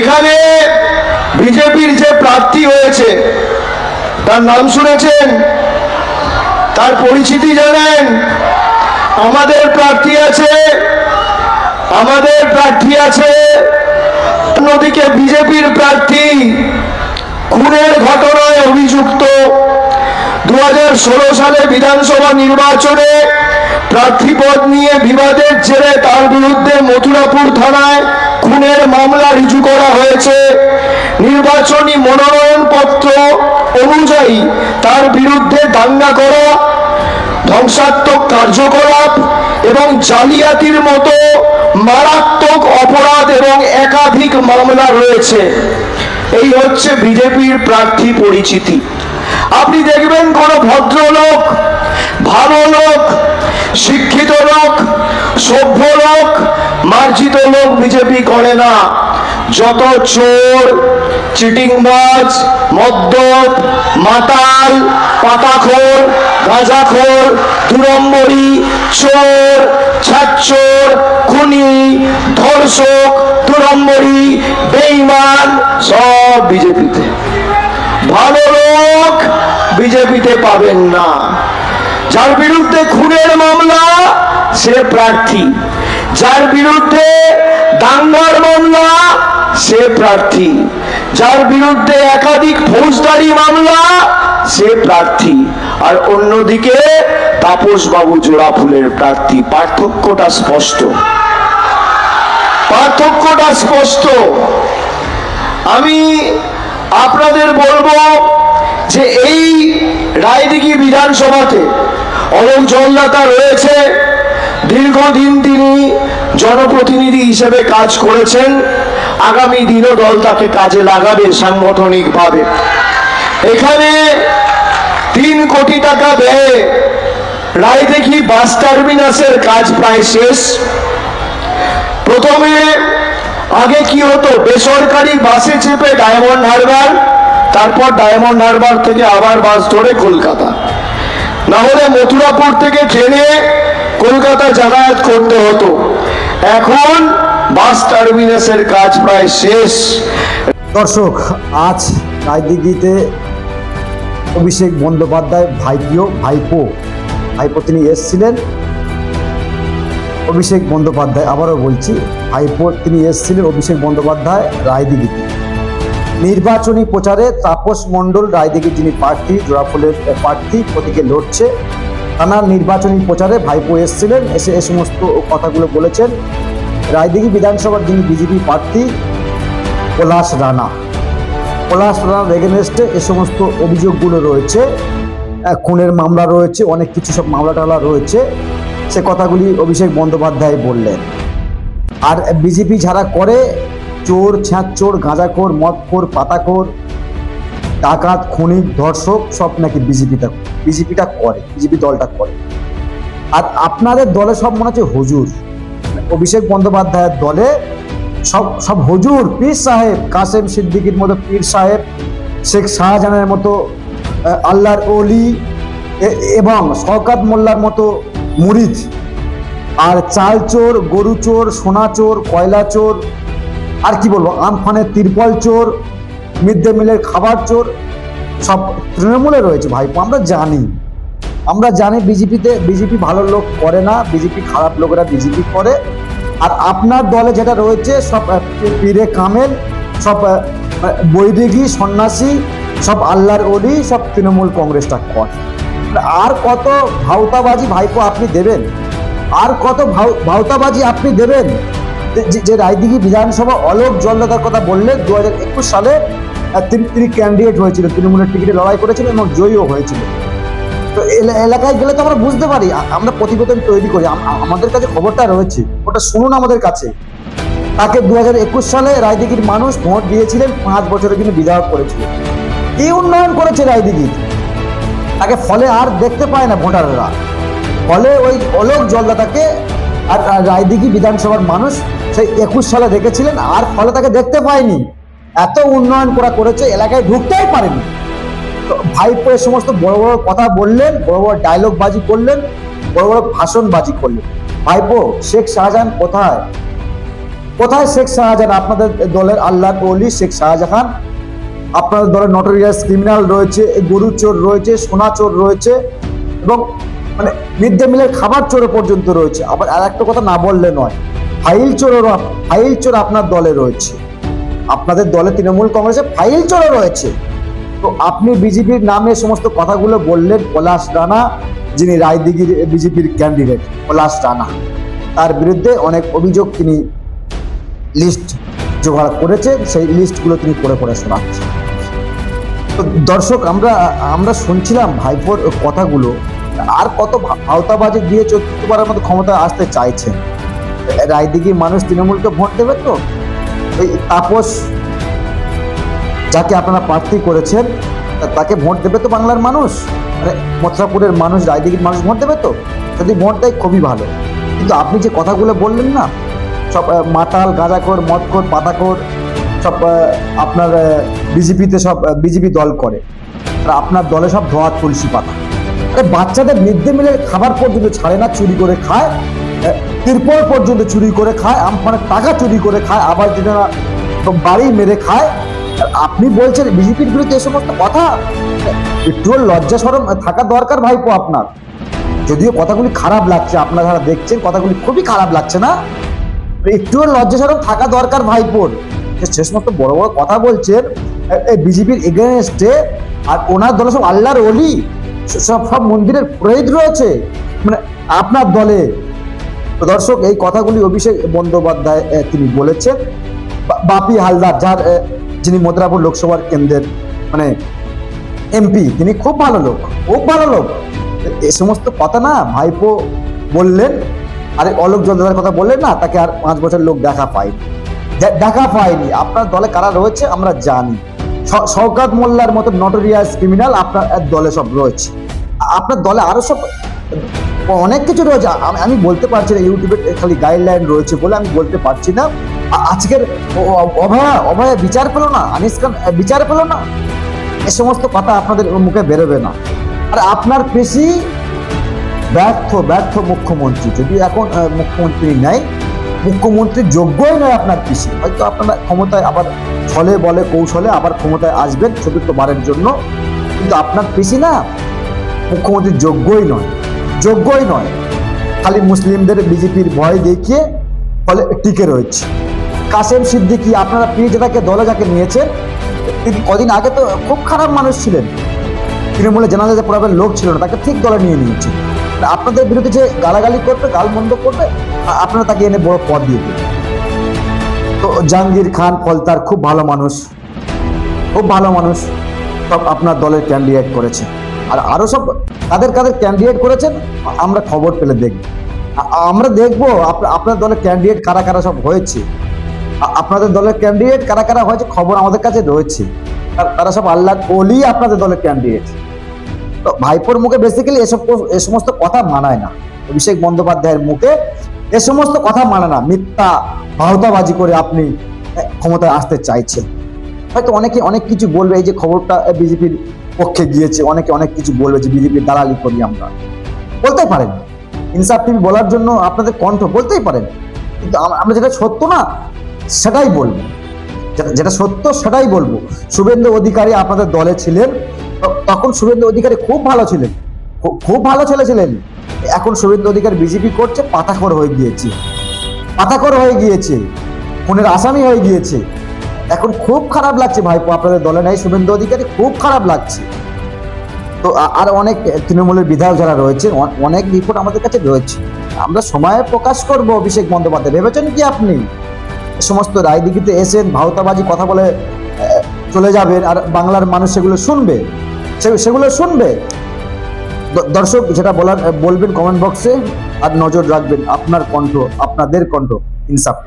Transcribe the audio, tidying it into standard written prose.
এখানে বিজেপির যে প্রার্থী হয়েছে তার নাম শুনেছেন, তার পরিচিতি জানেন? আমাদের প্রার্থী আছে অন্যদিকে বিজেপির প্রার্থী খুনের ঘটনায় অভিযুক্ত। 2016 সালে বিধানসভা নির্বাচনে প্রার্থীপদ নিয়ে বিবাদের জেরে তার বিরুদ্ধে মথুরাপুর থানায় খুনের মামলা রুজু করা হয়েছে। নির্বাচনী মনোনয়ন পত্র অনুযায়ী তার বিরুদ্ধে দাঙ্গা করা, ধ্বংসাত্মক কার্যকলাপ এবং জালিয়াতির মতো মারাত্মক অপরাধ এবং একাধিক মামলা রয়েছে। এই হচ্ছে বিজেপির প্রার্থী পরিচিতি। আপনি দেখবেন কোন ভদ্রলোক, ভালো লোক, শিক্ষিত লোক, সভ্য লোক, মার্জিত লোক বিজেপি করে না। যত চোর, চিটিংবাজ, মদ্যপ, মাতাল, পাতাখোর, গাঁজাখোর, দুরম্বরী, চোর, ছাচ্চোর, খুনি, ধর্ষক, দুরম্বরী, বেঈমান সব বিজেপিতে। ভালো লোক বিজেপিতে পাবেন না। যার বিরুদ্ধে খুনের মামলা সে প্রার্থী, যার বিরুদ্ধে দাঙ্গার মামলা সে প্রার্থী, যার বিরুদ্ধে একাধিক ফৌজদারি মামলা সে প্রার্থী, আর অন্যদিকে তাপস বাবু জোড়াফুলের প্রার্থী। পার্থক্যটা স্পষ্ট। আমি আপনাদের বলবো যে এই রায়দিঘি বিধানসভাতে অলোক জলদাতা রয়েছে। দীর্ঘদিন তিনি জনপ্রতিনিধি হিসেবে কাজ করেছেন। আগামী দিনও দল তাকে কাজে লাগাবে সাংগঠনিকভাবে। এখানে 3 কোটি টাকা ব্যয়ে রায়দিঘি বাস টার্মিনাসের কাজ প্রায় শেষ। প্রথমে আগে কি হতো, বেসরকারি বাসে চেপে ডায়মন্ড হারবার, তারপর ডায়মন্ড হারবার থেকে আবার বাস ধরে কলকাতা, না হলে মথুরাপুর থেকে ট্রেনে কলকাতা যাতায়াত করতে হতো। এখন বাস টার্মিনাসের কাজ প্রায় শেষ। দর্শক, আজ রায়দিঘিতে অভিষেক বন্দ্যোপাধ্যায় ভাইপো তিনি এসেছিলেন। অভিষেক বন্দ্যোপাধ্যায়, আবারও বলছি, ভাইপো তিনি এসেছিলেন অভিষেক বন্দ্যোপাধ্যায় রায়দিঘিতে। নির্বাচনী প্রচারে তাপস মণ্ডল, রায়দিঘির যিনি প্রার্থী, জোড়াফুলের প্রার্থী, প্রতীকে লড়ছে, থানার নির্বাচনী প্রচারে ভাইপো এসেছিলেন। এসে এ সমস্ত কথাগুলো বলেছেন। রায়দিঘি বিধানসভার যিনি বিজেপি প্রার্থী পলাশ রানার এগেনস্টে এ সমস্ত অভিযোগগুলো রয়েছে। খুনের মামলা রয়েছে, অনেক কিছু সব মামলা টামলা রয়েছে। সে কথাগুলি অভিষেক বন্দ্যোপাধ্যায় বললেন। আর বিজেপি যারা করে, চোর, ছ্যাঁচোর, গাঁজাখোর, মদখোর, পাতাখোর, ডাকাত, খুনি, ধর্ষক, সব নাকি বিজেপিটা করে, বিজেপি দলটা করে। আর আপনাদের দলে সব মনে হচ্ছে হুজুর। অভিষেক বন্দ্যোপাধ্যায়ের দলে সব হুজুর, পীর সাহেব, কাসেম সিদ্দিকীর মতো পীর সাহেব, শেখ শাহজাহানের মতো আল্লাহর ওলি, এবং শওকত মোল্লার মতো মুরিদ। আর চাল চোর, গরু চোর, সোনা চোর, কয়লা চোর, আর কি বলবো, আমফানের তিরপল চোর, মিড ডে মিলের খাবার চোর, সব তৃণমূলে রয়েছে ভাইপো। আমরা জানি বিজেপি ভালো লোক করে না, বিজেপি খারাপ লোকেরা বিজেপি করে। আর আপনার দলে যেটা রয়েছে সব পীরে কামেল, সব বৈদিকী সন্ন্যাসী, সব আল্লাহর ওলি, সব তৃণমূল কংগ্রেসটা করে। আর কত ভাওতাবাজি ভাইপো আপনি দেবেন? আর কত ভাওতাবাজি আপনি দেবেন? যে রায়দিঘি বিধানসভা অলোক জলদাতার কথা বললেন, 2021 সালে তিনি ক্যান্ডিডেট হয়েছিল, তৃণমূলের টিকিটে লড়াই করেছিলেন এবং জয়ীও হয়েছিল। তো এলাকায় গেলে তো আমরা বুঝতে পারি, আমরা প্রতিবেদন তৈরি করি, আমাদের কাছে খবরটা রয়েছে, ওটা শুনুন আমাদের কাছে। তাকে 2021 সালে রায়দিঘির মানুষ ভোট দিয়েছিলেন, 5 বছরের জন্য বিধায়ক করেছিল। কি উন্নয়ন করেছে রায়দিঘি, তাকে ফলে আর দেখতে পায় না ভোটাররা। ফলে ওই অলোক জলদাতাকে আর রায়দিঘি বিধানসভার মানুষ সেই 21 সালে দেখেছিলেন, আর ফলে তাকে দেখতে পায়নি। এত উন্নয়ন করেছে, এলাকায় ঢুকতেই পারেনি। তো ভাইপো এই সমস্ত বড় বড় কথা বললেন, বড় বড় ডায়লগ বাজি করলেন, বড় বড় ভাষণ বাজি করলেন। ভাইপো, শেখ শাহজাহান কোথায়? কোথায় শেখ শাহজাহান? আপনাদের দলের আল্লাহর ওলি শেখ শাহজাহান, আপনাদের দলের নটোরিয়াস ক্রিমিনাল রয়েছে, গরু চোর রয়েছে, সোনা চোর রয়েছে, এবং মানে মিড ডে মিলের খাবার চোর পর্যন্ত রয়েছে। আবার আর একটা কথা না বললে নয়, ফাইল চোর আপনার দলে রয়েছে। আপনাদের দলে তৃণমূল কংগ্রেসে ফাইল চোরও রয়েছে। তো আপনি বিজেপির নামে সমস্ত কথাগুলো বললেন। পলাশ রাণা, যিনি রায়দিঘির বিজেপির ক্যান্ডিডেট, পলাশ রাণা, তার বিরুদ্ধে অনেক অভিযোগ তিনি লিস্ট জোগাড় করেছে, সেই লিস্টগুলো তিনি করে শোনাচ্ছেন। তো দর্শক, আমরা শুনছিলাম ভাইপোর কথাগুলো। আর কত ভাওতাবাজি দিয়ে চতুর্থবারের মতো ক্ষমতায় আসতে চাইছেন? রায়দিঘির মানুষ তৃণমূলকে ভোট দেবে তো? ওই তাপস, যাকে আপনারা প্রার্থী করেছেন, তাকে ভোট দেবে তো বাংলার মানুষ? মানে মথুরাপুরের মানুষ, রায়দিঘির মানুষ ভোট দেবে তো? যদি ভোট দেয় খুবই ভালো। কিন্তু আপনি যে কথাগুলো বললেন না, সব মাতাল, গাঁজাখোর, মদখোর, পাতাখোর, সব আপনার বিজেপিতে, সব বিজেপি দল করে, আর আপনার দলে সব ধোয়া তুলসী পাতা। আরে বাচ্চাদের মিড ডে মিলের খাবার পর্যন্ত ছাড়ে না, চুরি করে খায়, তিরপল পর্যন্ত চুরি করে খায়, আমফানের টাকা চুরি করে খায়, আবার যেটা বাড়ি মেরে খায়। আপনি বলছেন বিজেপির বিরুদ্ধে এই সমস্ত কথা? একটু লজ্জা শরম থাকা দরকার ভাইপো আপনার। যদিও কথাগুলি খারাপ লাগছে, আপনারা যারা দেখছেন কথাগুলি খুবই খারাপ লাগছে না? একটু লজ্জা শরম থাকা দরকার ভাইপোর। সে সমস্ত বড় বড় কথা বলছেন বিজেপির এগেনস্টে, আর ওনার দলে সব আল্লাহর ওলি, সব মন্দিরের পুরোহিত রয়েছে মানে আপনার দলে। দর্শক, এই কথাগুলি অভিষেক বন্দ্যোপাধ্যায় তিনি বলেছেন। বাপি হালদার, যিনি মথুরাপুর লোকসভার কেন্দ্রের মানে এমপি, তিনি খুব ভালো লোক, খুব ভালো লোক। এ সমস্ত কথা না ভাইপো বললেন। আরে অলোক জলদার কথা বললেন না, তাকে আর 5 বছর লোক দেখা পায়নি। আপনার দলে কারা রয়েছে আমরা জানি। শওকত মোল্লার মতো নটোরিয়াস ক্রিমিনাল আপনার দলে সব রয়েছে। আপনার দলে আরো সব অনেক কিছু রয়েছে। আমি বলতে পারছি না, ইউটিউবে খালি গাইডলাইন রয়েছে বলে আমি বলতে পারছি না। আজকের অভয়া বিচার পেল না, আনিস খান বিচার পেল না, এ সমস্ত কথা আপনাদের মুখে বেরোবে না। আর আপনার পেশি ব্যর্থ মুখ্যমন্ত্রী, যদি এখন মুখ্যমন্ত্রী নেয়, মুখ্যমন্ত্রীর যোগ্যই নয় আপনার পিসি। হয়তো আপনারা ক্ষমতায় আবার ছলে বলে কৌশলে আবার ক্ষমতায় আসবেন চতুর্থবারের জন্য, কিন্তু আপনার পিসি না মুখ্যমন্ত্রীর যোগ্যই নয়। খালি মুসলিমদের বিজেপির ভয় দেখিয়ে ফলে টিকে রয়েছে। কাসেম সিদ্দিকী, আপনারা পীরজাদাকে দলে যাকে নিয়েছেন, তিনি কদিন আগে তো খুব খারাপ মানুষ ছিলেন, তৃণমূলের জানাজা পড়াবেন লোক ছিল না, তাকে ঠিক দলে নিয়ে নিয়েছে। আপনাদের বিরুদ্ধে যে গালাগালি করবে, গালমন্দ করবে, আপনারা তাকে এনে বড় পদ দিয়ে দেবেন। তো জাহাঙ্গীর খান ফলতার খুব ভালো মানুষ, সব আপনার দলের ক্যান্ডিডেট করেছে। আর আরো সব কাদের ক্যান্ডিডেট করেছেন আমরা খবর পেলে আমরা দেখবো আপনার দলের ক্যান্ডিডেট কারা সব হয়েছে। আপনাদের দলের ক্যান্ডিডেট কারা হয়েছে খবর আমাদের কাছে রয়েছে। তারা সব আল্লাহ ওলি আপনাদের দলের ক্যান্ডিডেট। তো ভাইপোর মুখে বেসিক্যালি এ সমস্ত কথা মানায় না। অভিষেক বন্দ্যোপাধ্যায়ের মুখে এ সমস্ত কথা মানায় না। মিথ্যা ভাওতাবাজি করে আপনি ক্ষমতায় আসতে চাইছেন। হয়তো অনেকে অনেক কিছু বলবে, এই যে খবরটা বিজেপির পক্ষে গিয়েছে, অনেকে অনেক কিছু বলবে যে বিজেপির দালালি করি আমরা, বলতেই পারেন। ইনসাফ টিভি বলার জন্য আপনাদের কণ্ঠ, বলতেই পারেন। কিন্তু আমরা যেটা সত্য না সেটাই বলবো, যেটা সত্য সেটাই বলবো। শুভেন্দু অধিকারী আপনাদের দলে ছিলেন, তখন শুভেন্দু অধিকারী খুব ভালো ছিলেন, খুব ভালো ছেলে ছিলেন। এখন শুভেন্দু অধিকারী বিজেপি করছে, পাতাখোর হয়ে গিয়েছে, খুনের আসামি হয়ে গিয়েছে। এখন খুব খারাপ লাগছে ভাইপো, আপনাদের দলে নাই শুভেন্দু অধিকারী, খুব খারাপ লাগছে। তো আর অনেক তৃণমূলের বিধায়ক যারা রয়েছে, অনেক রিপোর্ট আমাদের কাছে রয়েছে, আমরা সময়ে প্রকাশ করব। অভিষেক বন্দ্যোপাধ্যায় ভেবেছেন কি আপনি সমস্ত রায়দিঘিতে এসেন ভাওতাবাজি কথা বলে চলে যাবেন, আর বাংলার মানুষ সেগুলো শুনবে? দর্শক, যেটা বলবেন কমেন্ট বক্সে, আর নজর রাখবেন আপনার কণ্ঠ, আপনাদের কণ্ঠ, ইনসাফ।